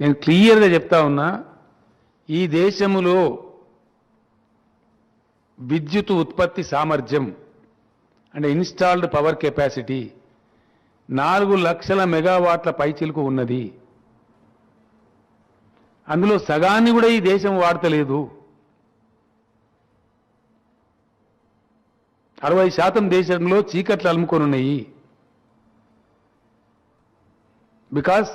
నేను క్లియర్గా చెప్తా ఉన్నా, ఈ దేశంలో విద్యుత్ ఉత్పత్తి సామర్థ్యం అంటే ఇన్స్టాల్డ్ పవర్ కెపాసిటీ 4 లక్షల మెగావాట్ల పైచిలుకు ఉన్నది. అందులో సగాన్ని కూడా ఈ దేశం వాడతలేదు. 60% దేశంలో చీకట్లు అలుముకొని ఉన్నాయి. Because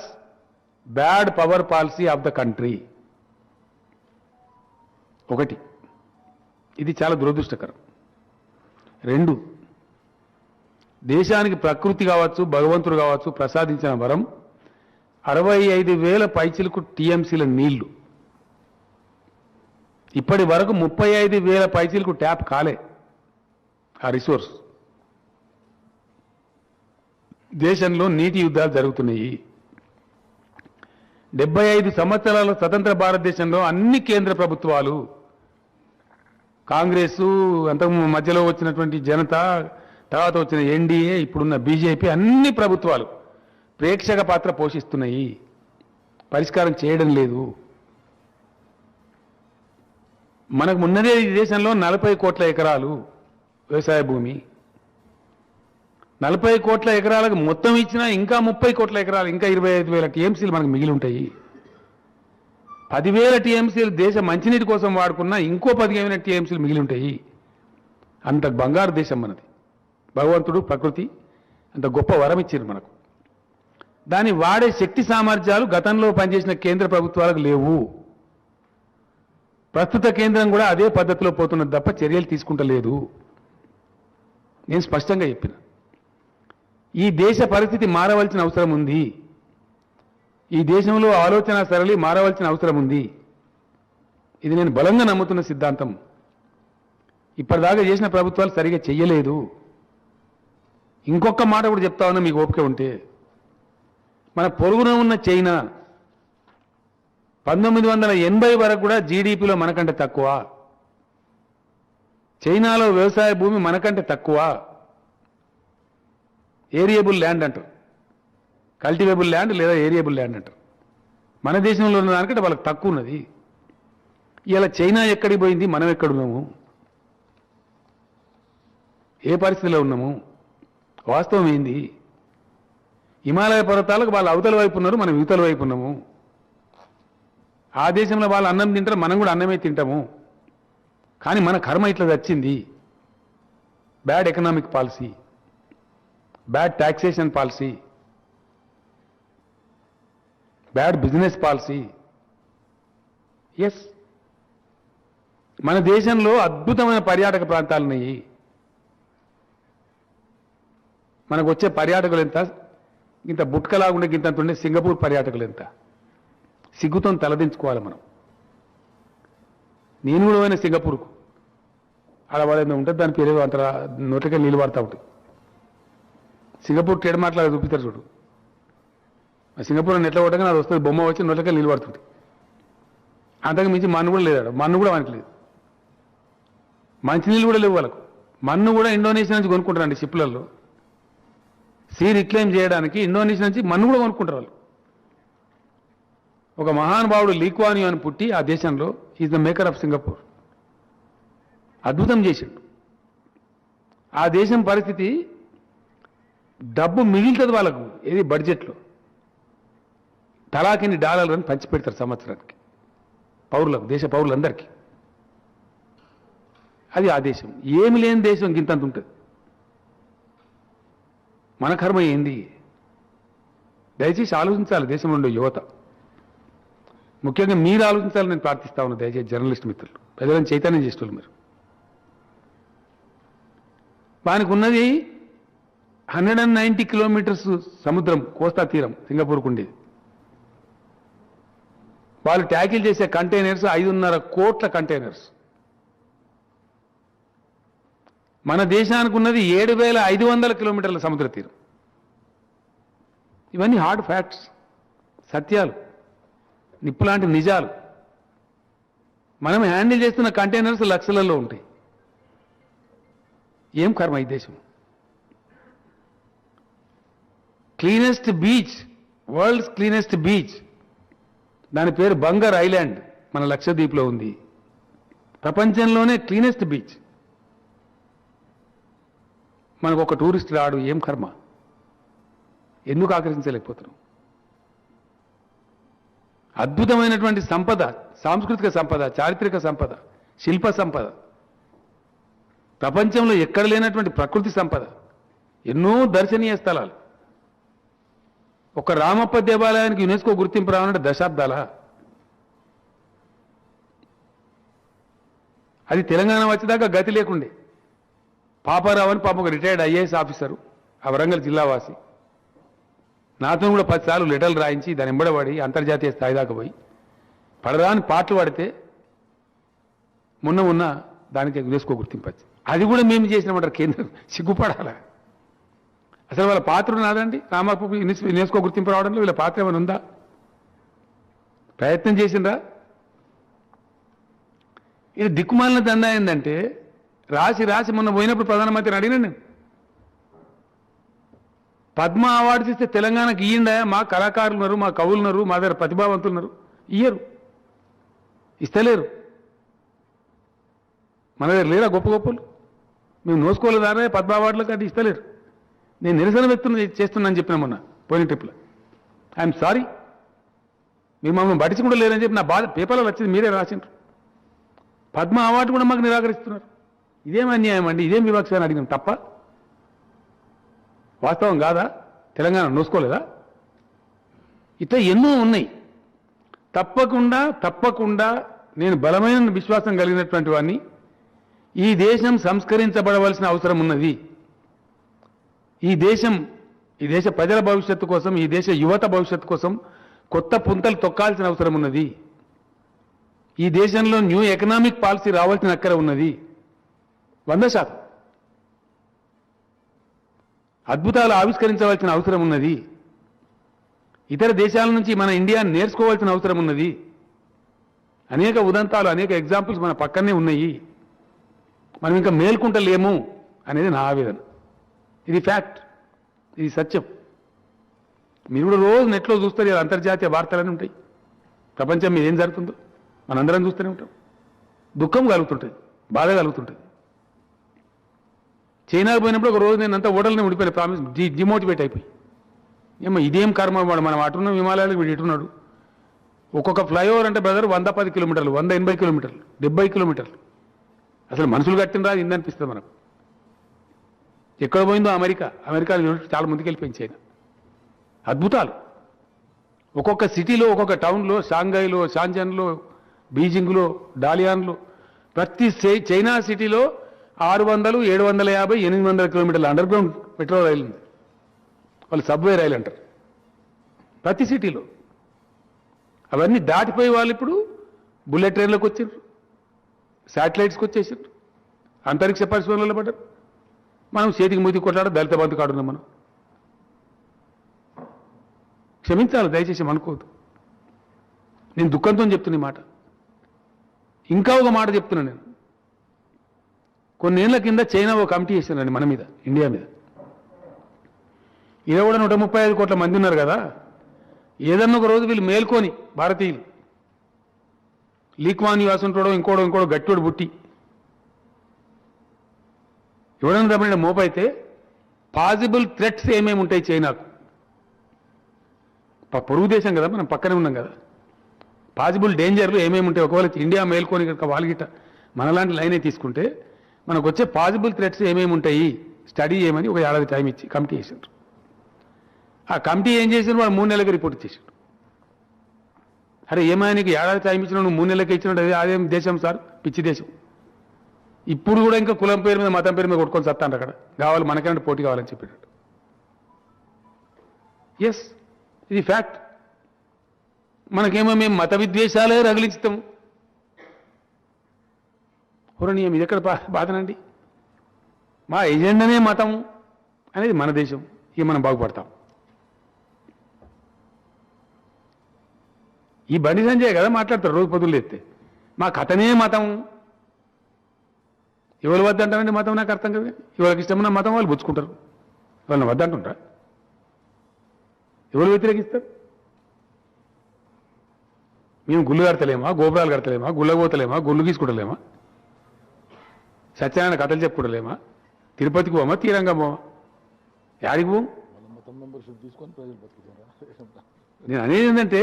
bad power policy of the country. ఒకటి, ఇది చాలా దురదృష్టకరం. 2, దేశానికి ప్రకృతి కావచ్చు, భగవంతుడు కావచ్చు ప్రసాదించిన వరం 65,000 పైచిలకు టీఎంసీల నీళ్లు. ఇప్పటి వరకు 35,000 పైచిలకు ట్యాప్ కాలే ఆ రిసోర్స్. దేశంలో నీటి యుద్ధాలు జరుగుతున్నాయి. 75 సంవత్సరాల స్వతంత్ర భారతదేశంలో అన్ని కేంద్ర ప్రభుత్వాలు, కాంగ్రెస్, అంతకు మధ్యలో వచ్చినటువంటి జనతా, తర్వాత వచ్చిన ఎన్డీఏ, ఇప్పుడున్న బీజేపీ, అన్ని ప్రభుత్వాలు ప్రేక్షక పాత్ర పోషిస్తున్నాయి, పరిష్కారం చేయడం లేదు. మనకు ఉన్నదే ఈ దేశంలో 40 కోట్ల ఎకరాలు వ్యవసాయ భూమి. 40 కోట్ల ఎకరాలకు మొత్తం ఇచ్చినా ఇంకా 30 కోట్ల ఎకరాలు, ఇంకా 25,000 టీఎంసీలు మనకు మిగిలి ఉంటాయి. 10,000 టీఎంసీలు దేశ మంచినీటి కోసం వాడుకున్నా ఇంకో 15,000 టీఎంసీలు మిగిలి ఉంటాయి. అంత బంగారు దేశం మనది. భగవంతుడు, ప్రకృతి అంత గొప్ప వరం ఇచ్చారు మనకు. దాన్ని వాడే శక్తి సామర్థ్యాలు గతంలో పనిచేసిన కేంద్ర ప్రభుత్వాలకు లేవు. ప్రస్తుత కేంద్రం కూడా అదే పద్ధతిలో పోతున్నది తప్ప చర్యలు తీసుకుంటలేదు. నేను స్పష్టంగా చెప్పిన, ఈ దేశ పరిస్థితి మారవలసిన అవసరం ఉంది. ఈ దేశంలో ఆలోచన సరళి మారవలసిన అవసరం ఉంది. ఇది నేను బలంగా నమ్ముతున్న సిద్ధాంతం. ఇప్పటిదాకా చేసిన ప్రభుత్వాలు సరిగా చెయ్యలేదు. ఇంకొక మాట కూడా చెప్తా ఉన్నా, మీకు ఓపిక ఉంటే. మన పొరుగున ఉన్న చైనా 1980 వరకు కూడా జీడీపీలో మనకంటే తక్కువ. చైనాలో వ్యవసాయ భూమి మనకంటే తక్కువ. ఏరియేబుల్ ల్యాండ్ అంటారు, కల్టివేబుల్ ల్యాండ్ లేదా ఏరియేబుల్ ల్యాండ్ అంటారు. మన దేశంలో ఉన్న దానికంటే వాళ్ళకి తక్కువ ఉన్నది. ఇలా చైనా ఎక్కడికి పోయింది, మనం ఎక్కడున్నాము, ఏ పరిస్థితిలో ఉన్నాము, వాస్తవం ఏంది? హిమాలయ పర్వతాలకు వాళ్ళు అవతల వైపు ఉన్నారు, మనం యువతల వైపు ఉన్నాము. ఆ దేశంలో వాళ్ళు అన్నం తింటారు, మనం కూడా అన్నమే తింటాము. కానీ మన కర్మ ఇట్లా వచ్చింది. Bad economic policy, bad taxation policy, bad business policy. Yes, మన దేశంలో అద్భుతమైన పర్యాటక ప్రాంతాలు ఉన్నాయి. మనకు వచ్చే పర్యాటకులు ఎంత? ఇంత బుట్కలాగుండే గింత ఉండే సింగపూర్ పర్యాటకులు ఎంత? సిగ్గుతో తలదించుకోవాలి మనం. నేను కూడా పోయిన సింగపూర్కు. అలా వాడేది ఉంటుంది, దాని పేరు అంటారా, నోట్లకే నీళ్ళు పడతా ఉంటుంది. సింగపూర్ ట్రేడ్ మాటలాగా చూపిస్తారు చూడు. సింగపూర్ నెట్ల కొట్టగా అది వస్తుంది, బొమ్మ వచ్చి నోట్లకే నీళ్ళు పడుతుంది. అంతకు మించి మన్ను కూడా లేదు, మన్ను కూడా మనకి లేదు. మంచినీళ్ళు కూడా లేవు వాళ్ళకు. మన్ను కూడా ఇండోనేషియా నుంచి కొనుక్కుంటారండి షిప్లలో. సీ రిక్లైమ్ చేయడానికి ఇండోనేషియా నుంచి మన్ను కూడా కొనుక్కుంటారు వాళ్ళు. ఒక మహానుభావుడు లీ కువాన్ యూ అని పుట్టి ఆ దేశంలో is the maker of Singapore. అద్భుతం చేసిండు. ఆ దేశం పరిస్థితి, డబ్బు మిగులుతుంది వాళ్ళకు. ఏది బడ్జెట్లో తలాకిని $1 పంచిపెడతారు సంవత్సరానికి పౌరులకు, దేశ పౌరులందరికీ. అది ఆ దేశం. ఏమి లేని దేశం గింతంత ఉంటుంది. మన కర్మ ఏంది? దయచేసి ఆలోచించాలి దేశంలో ఉండే యువత. ముఖ్యంగా మీరు ఆలోచించాలని నేను ప్రార్థిస్తా ఉన్నా. దయచేసి జర్నలిస్ట్ మిత్రులు, ప్రజలను చైతన్యం చేస్తున్నారు. మీరు దానికి ఉన్నది 190 కిలోమీటర్స్ సముద్రం, కోస్తా తీరం సింగపూర్కు ఉండేది. వాళ్ళు ట్యాకిల్ చేసే కంటైనర్స్ 5.5 కోట్ల కంటైనర్స్. మన దేశానికి ఉన్నది 7,500 కిలోమీటర్ల సముద్ర తీరం. ఇవన్నీ హార్డ్ ఫ్యాక్ట్స్, సత్యాలు, నిప్పులాంటి నిజాలు. మనం హ్యాండిల్ చేస్తున్న కంటైనర్స్ లక్షలలో ఉంటాయి. ఏం కర్మ ఈ దేశం? Cleanest beach, world's cleanest beach దాని పేరు బంగర్ ఐలాండ్, మన లక్షద్వీప్లో ఉంది. ప్రపంచంలోనే క్లీనెస్ట్ బీచ్. మనకు ఒక టూరిస్ట్ రాడు, ఏం కర్మ, ఎందుకు ఆకర్షించలేకపోతున్నాం? అద్భుతమైనటువంటి సంపద, సాంస్కృతిక సంపద, చారిత్రక సంపద, శిల్ప సంపద, ప్రపంచంలో ఎక్కడ లేనటువంటి ప్రకృతి సంపద, ఎన్నో దర్శనీయ స్థలాలు. ఒక రామప్ప దేవాలయానికి యునెస్కో గుర్తింపు రావాలంటే దశాబ్దాల. అది తెలంగాణ వచ్చేదాకా గతి లేకుండే. పాపారావు అని పాపం ఒక రిటైర్డ్ ఐఏఎస్ ఆఫీసరు, ఆ వరంగల్ జిల్లావాసి, నాతో కూడా 10 సార్లు లెటర్లు రాయించి దాని ఎంబడబడి అంతర్జాతీయ స్థాయి దాకా పోయి పడరాని పాటలు పడితే మొన్న దానికి యునెస్కో గుర్తింపు వచ్చి, అది కూడా మేము చేసినామంటారు కేంద్రం. సిగ్గుపడాలా? అసలు వాళ్ళ పాత్ర నాదండి రామప్ప యునెస్కో గుర్తింపు రావడంలో వీళ్ళ పాత్ర ఏమైనా ఉందా? ప్రయత్నం చేసిండ్రా? ఇది దిక్కుమాలిన దందా ఏంటంటే రాసి మొన్న పోయినప్పుడు ప్రధానమంత్రిని అడిగినా నేను, పద్మ అవార్డ్స్ ఇస్తే తెలంగాణకి ఇయ్యండా, మా కళాకారులు ఉన్నారు, మా కవులు ఉన్నారు, మా దగ్గర ప్రతిభావంతులు ఉన్నారు, ఇయ్యరు, ఇస్తలేరు. మన దగ్గర లేరా గొప్ప గొప్పలు? మేము నోసుకోలేదారే పద్మ అవార్డులకు, అది ఇస్తలేరు. నేను నిరసన వ్యక్తం చేస్తున్నాను చెప్పిన మొన్న పోయిన ట్రిప్లో. ఐఎమ్ సారీ, మీరు మమ్మల్ని పట్టించి కూడా లేరని చెప్పి నా బాధ పేపర్లో వచ్చింది, మీరే రాసిండ్రు. పద్మ అవార్డు కూడా మాకు నిరాకరిస్తున్నారు. ఇదేం అన్యాయం అండి, ఇదేం వివక్ష అని అడిగినాం తప్ప. వాస్తవం కాదా? తెలంగాణ నోసుకోలేదా? ఇట్లా ఎన్నో ఉన్నాయి. తప్పకుండా నేను బలమైన విశ్వాసం కలిగినటువంటి వాడిని. ఈ దేశం సంస్కరించబడవలసిన అవసరం ఉన్నది. ఈ దేశ ప్రజల భవిష్యత్తు కోసం, ఈ దేశ యువత భవిష్యత్తు కోసం కొత్త పుంతలు తొక్కాల్సిన అవసరం ఉన్నది. ఈ దేశంలో న్యూ ఎకనామిక్ పాలసీ రావాల్సిన అక్కర ఉన్నది. 100% అద్భుతాలు ఆవిష్కరించవలసిన అవసరం ఉన్నది. ఇతర దేశాల నుంచి మన ఇండియాను నేర్చుకోవాల్సిన అవసరం ఉన్నది. అనేక ఉదంతాలు, అనేక ఎగ్జాంపుల్స్ మన పక్కనే ఉన్నాయి. మనం ఇంకా మేల్కుంటలేము అనేది నా ఆవేదన. ఇది ఫ్యాక్ట్, ఇది సత్యం. మీరు కూడా రోజు నెట్లో చూస్తారు, ఇలా అంతర్జాతీయ వార్తలన్నీ ఉంటాయి. ప్రపంచం మీద ఏం జరుగుతుందో మనందరం చూస్తూనే ఉంటాం. దుఃఖం కలుగుతుంటుంది, బాధ కలుగుతుంటుంది. చైనాకు పోయినప్పుడు ఒక రోజు నేను అంతా ఓడలనే ఉండిపోయిన, ప్రామిస్ డిమోటివేట్ అయిపోయి, ఏమో ఇదేం కర్మ, వాడు మనం అటున్న హిమాలయాలకు వీడు ఇటున్నాడు. ఒక్కొక్క ఫ్లైఓవర్ అంటే బ్రదర్ 110 కిలోమీటర్లు, 180 కిలోమీటర్లు, 70 కిలోమీటర్లు. అసలు మనుషులు కట్టినరా ఇందనిపిస్తుంది మనకు. ఎక్కడ పోయిందో అమెరికాలో చాలా ముందుకు వెళ్ళిపోయింది చైనా. అద్భుతాలు ఒక్కొక్క సిటీలో, ఒక్కొక్క టౌన్లో, షాంఘైలో, షాంజన్లో, బీజింగ్లో, డాలియాన్లో, ప్రతి చైనా సిటీలో 600, 750, 800 కిలోమీటర్ల అండర్ గ్రౌండ్ మెట్రో రైలు ఉంది. వాళ్ళు సబ్వే రైలు అంటారు ప్రతి సిటీలో. అవన్నీ దాటిపోయి వాళ్ళు ఇప్పుడు బుల్లెట్ ట్రైన్లోకి వచ్చారు, శాటిలైట్స్కి వచ్చేసారు, అంతరిక్ష పరిశోధనలో పడ్డారు. మనం చేతికి మూతికి కొట్లాడ దళిత బంధు కాడున్నాం. మనం క్షమించాలి, దయచేసి అనుకోవద్దు. నేను దుఃఖంతో చెప్తున్న మాట. ఇంకా ఒక మాట చెప్తున్నా నేను. కొన్నేళ్ల కింద చైనా ఒక కమిటీ చేశారండి మన మీద, ఇండియా మీద. ఇలా కూడా 135 కోట్ల మంది ఉన్నారు కదా, ఏదన్నా ఒక రోజు వీళ్ళు మేల్కొని భారతీయులు, లీక్వాన్ యువాస్ ఉంటాడో ఇంకోడో గట్టివాడు పుట్టి ఎవడన్నా రమ్మని మోపైతే పాసిబుల్ థ్రెట్స్ ఏమేమి ఉంటాయి చైనాకు? పొరుగు దేశం కదా, మనం పక్కనే ఉన్నాం కదా. పాసిబుల్ డేంజర్లు ఏమేమి ఉంటాయి? ఒకవేళ ఇండియా మేల్కొని కనుక వాళ్ళగిట మనలాంటి లైనే తీసుకుంటే మనకు వచ్చే పాసిబుల్ థ్రెట్స్ ఏమేమి ఉంటాయి స్టడీ చేయమని ఒక ఏడాది టైం ఇచ్చి కమిటీ చేశారు. ఆ కమిటీ ఏం చేశారు? వాళ్ళు 3 నెలలకు రిపోర్ట్ ఇచ్చేసారు. అరే ఏమైనా నీకు ఏడాది టైం ఇచ్చినా నువ్వు 3 నెలలకి ఇచ్చినట్టు అదేం దేశం సార్, పిచ్చి దేశం. ఇప్పుడు కూడా ఇంకా కులం పేరు మీద, మతం పేరు మీద కొట్టుకొని సత్తాను అక్కడ. కావాలి మనకంటే పోటీ కావాలని చెప్పినట్టు. ఎస్, ఇది ఫ్యాక్ట్. మనకేమో మేము మత విద్వేషాలే రగిలిస్తాము. పూరణీయం, ఇది ఎక్కడ బాధనండి? మా ఎజెండానే మతం అనేది మన దేశం. ఇక మనం బాగుపడతాం. ఈ బండి సంజయ్ కదా మాట్లాడతారు రోజు పొద్దులు ఎత్తే, మా కథనే మతం. ఎవరు వద్దంటారండి మతం? నాకు అర్థం కదా. ఎవరికి ఇష్టమైన మతం వాళ్ళు పుచ్చుకుంటారు, వాళ్ళని వద్దంటుంటారా? ఎవరు వ్యతిరేకిస్తారు? మేము గుళ్ళు కడతలేమా, గోపురాలు కడతలేమా, గుళ్ళపోతలేమా, గుళ్ళు గీసుకుంటలేమా, సత్యనారాయణ కథలు చెప్పుకుంటలేమా, తిరుపతికి పోమా, తీరంగా పోమా, యాడికి పోం? నేను అనేది ఏంటంటే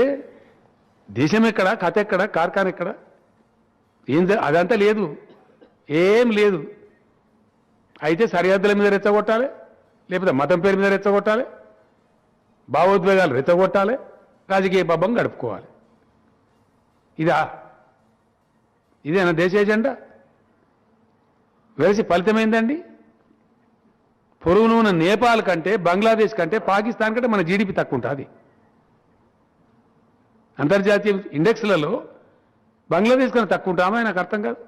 దేశం ఎక్కడ, కథ ఎక్కడ, కార్ఖాన ఎక్కడ, అదంతా లేదు, ఏం లేదు. అయితే సరిహద్దుల మీద రెచ్చగొట్టాలి, లేకపోతే మతం పేరు మీద రెచ్చగొట్టాలి, భావోద్వేగాలు రెచ్చగొట్టాలి, రాజకీయ పబ్బం గడుపుకోవాలి. ఇదేనా దేశ ఎజెండా? వెలిసి ఫలితమైందండి. పొరుగున ఉన్న నేపాల్ కంటే, బంగ్లాదేశ్ కంటే, పాకిస్తాన్ కంటే మన జీడిపి తక్కువ ఉంటుంది. అంతర్జాతీయ ఇండెక్స్లలో బంగ్లాదేశ్ కన్నా తక్కువ ఉంటామా? నాకు అర్థం కాదు.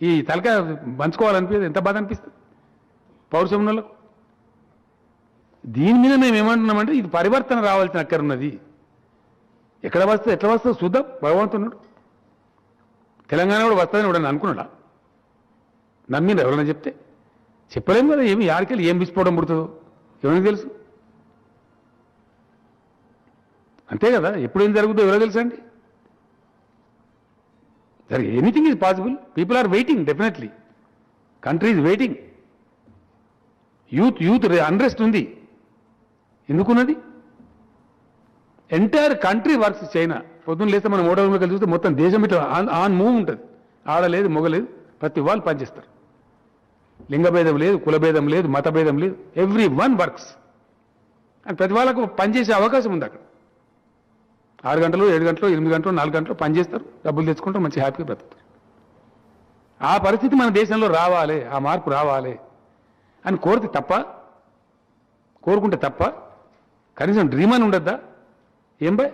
ఈ తలకాయ పంచుకోవాలనిపిస్తుంది, ఎంత బాధ అనిపిస్తుంది పౌరుషం ఉన్నోళ్ళకు. దీని మీద మేము ఏమంటున్నామంటే ఇది పరివర్తన రావాల్సిన అక్కడ ఉన్నది. ఎక్కడ వస్తే ఎట్లా వస్తుందో చూద్దాం. భగవంతున్నాడు, తెలంగాణ కూడా వస్తుందని కూడా అనుకున్నాడా? నమ్మింది ఎవరైనా చెప్తే? చెప్పలేము కదా. ఏమి యాడికెళ్ళి ఏం విసిపోవడం పుడుతుందో ఎవరికి తెలుసు? అంతే కదా. ఎప్పుడు ఏం జరుగుతుందో ఎవరో తెలుసా అండి? సరే, anything is possible. People are waiting, definitely. Country is waiting. Youth unrest ఉంది. ఎందుకున్నది? Entire country works. చైనా పొద్దున్న లేస్తే మనం ఓడలో కలిసి చూస్తే మొత్తం దేశం ఇట్లా ఆన్ మూవ్ ఉంటుంది. ఆడలేదు, మొగలేదు, ప్రతి వాళ్ళు పనిచేస్తారు. లింగభేదం లేదు, కులభేదం లేదు, మతభేదం లేదు. Every one works. అండ్ ప్రతి వాళ్ళకు పనిచేసే అవకాశం ఉంది అక్కడ. 6 గంటలు, 7 గంటలు, 8 గంటలు, 4 గంటలు పనిచేస్తారు, డబ్బులు తెచ్చుకుంటారు, మంచి హ్యాపీగా బ్రతుకుతారు. ఆ పరిస్థితి మన దేశంలో రావాలి, ఆ మార్పు రావాలి అని కోరుకుంటే తప్ప కనీసం డ్రీమ్ అని ఉండద్దా? ఏం బాయ్?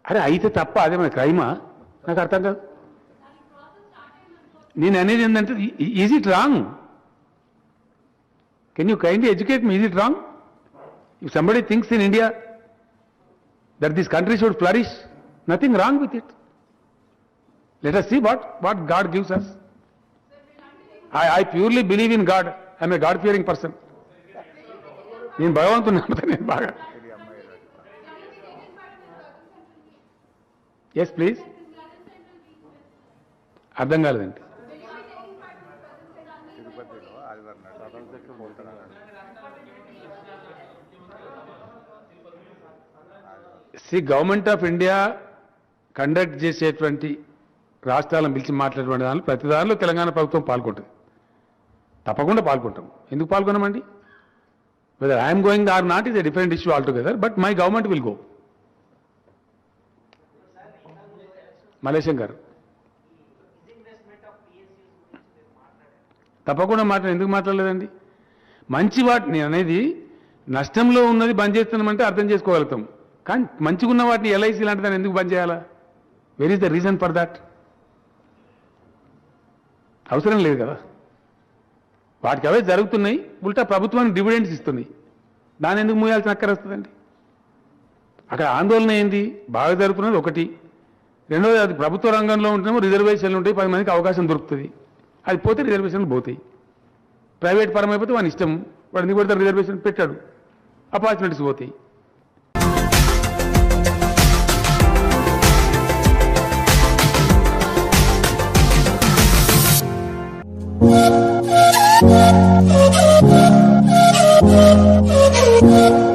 అరే అయితే తప్ప అదే మన క్రైమా? నాకు అర్థం కాదు. నేను అనేది ఏంటంటే is it wrong? Can you kindly educate me? Is it wrong if somebody thinks in India that this country should flourish? Nothing wrong with it. Let us see what God gives us. I purely believe in God. I am a God fearing person. నేను భగవంతుని నమ్ముతాను నేను బాగా. Yes please. అర్థం కాలేదండి. Government of India conduct చేసేటువంటి రాష్ట్రాలను పిలిచి మాట్లాడేటువంటి దానిలో ప్రతి దానిలో తెలంగాణ ప్రభుత్వం పాల్గొంటుంది. తప్పకుండా పాల్గొంటాం. ఎందుకు పాల్గొనమండి? Whether I'm going or not is a different issue altogether, but my government will go. Malesham garu తప్పకుండా ఎందుకు మాట్లాడలేదండి? మంచి వాటిని నేను అనేది నష్టంలో ఉన్నది బంద్ చేస్తున్నామంటే అర్థం చేసుకోగలుగుతాం. కానీ మంచిగా ఉన్న వాటిని ఎల్ఐసి లాంటి దాన్ని ఎందుకు బంద్ చేయాలా? Where is the reason for that? అవసరం లేదు కదా. వాటికి అవే జరుగుతున్నాయి, ఉల్టా ప్రభుత్వానికి డివిడెండ్స్ ఇస్తున్నాయి. దాన్ని ఎందుకు మూయాల్సిన అక్కర వస్తుందండి? అక్కడ ఆందోళన ఏంది? బాగా జరుగుతున్నది ఒకటి. రెండోది, అది ప్రభుత్వ రంగంలో ఉంటేమో రిజర్వేషన్లు ఉంటాయి, 10 మందికి అవకాశం దొరుకుతుంది. అది పోతే రిజర్వేషన్లు పోతాయి. ప్రైవేట్ పరం అయిపోతే వాని ఇష్టం, వాడు ఎందుకు పెడతాడు? రిజర్వేషన్ పెట్టాడు, ఆపర్చునిటీస్ పోతాయి. Thank you.